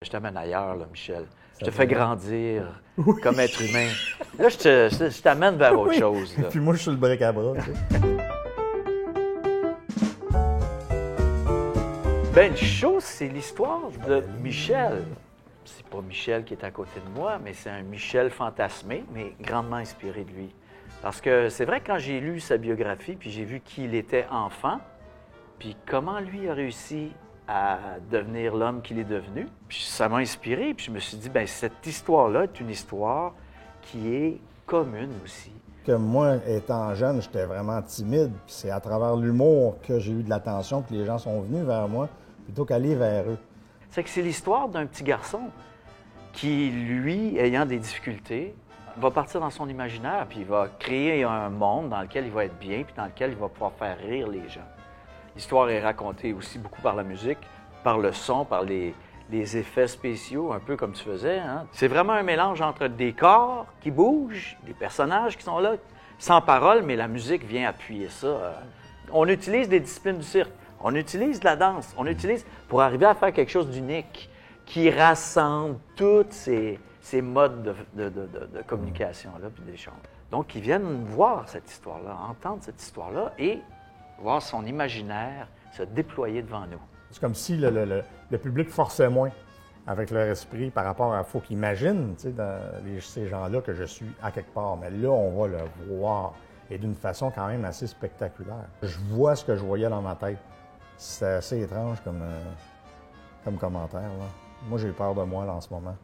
Je t'amène ailleurs, là, Michel. Je te Ça fais fait- grandir Oui. comme être humain. Là, je t'amène vers autre Oui. chose. Là. Puis moi, je suis le bric-à-bras. Tu sais. Ben, le show, c'est l'histoire de Michel. C'est pas Michel qui est à côté de moi, mais c'est un Michel fantasmé, mais grandement inspiré de lui. Parce que c'est vrai que quand j'ai lu sa biographie, puis j'ai vu qui il était enfant, puis comment lui a réussi à devenir l'homme qu'il est devenu, puis ça m'a inspiré, puis je me suis dit, ben cette histoire-là est une histoire qui est commune aussi. Que moi, étant jeune, j'étais vraiment timide. Puis c'est à travers l'humour que j'ai eu de l'attention, que les gens sont venus vers moi, plutôt qu'aller vers eux. C'est que c'est l'histoire d'un petit garçon qui, lui, ayant des difficultés, va partir dans son imaginaire, puis il va créer un monde dans lequel il va être bien, puis dans lequel il va pouvoir faire rire les gens. L'histoire est racontée aussi beaucoup par la musique, par le son, par les effets spéciaux, un peu comme tu faisais. Hein? C'est vraiment un mélange entre des corps qui bougent, des personnages qui sont là, sans parole, mais la musique vient appuyer ça. On utilise des disciplines du cirque, on utilise de la danse, on utilise pour arriver à faire quelque chose d'unique qui rassemble tous ces modes de communication-là, puis d'échange. Donc, ils viennent voir cette histoire-là, entendre cette histoire-là et voir son imaginaire se déployer devant nous. C'est comme si le public forçait moins avec leur esprit par rapport à... Il faut qu'ils imaginent, tu sais, ces gens-là que je suis à quelque part. Mais là, on va le voir et d'une façon quand même assez spectaculaire. Je vois ce que je voyais dans ma tête. C'est assez étrange comme commentaire, là. Moi, j'ai peur de moi, là, en ce moment.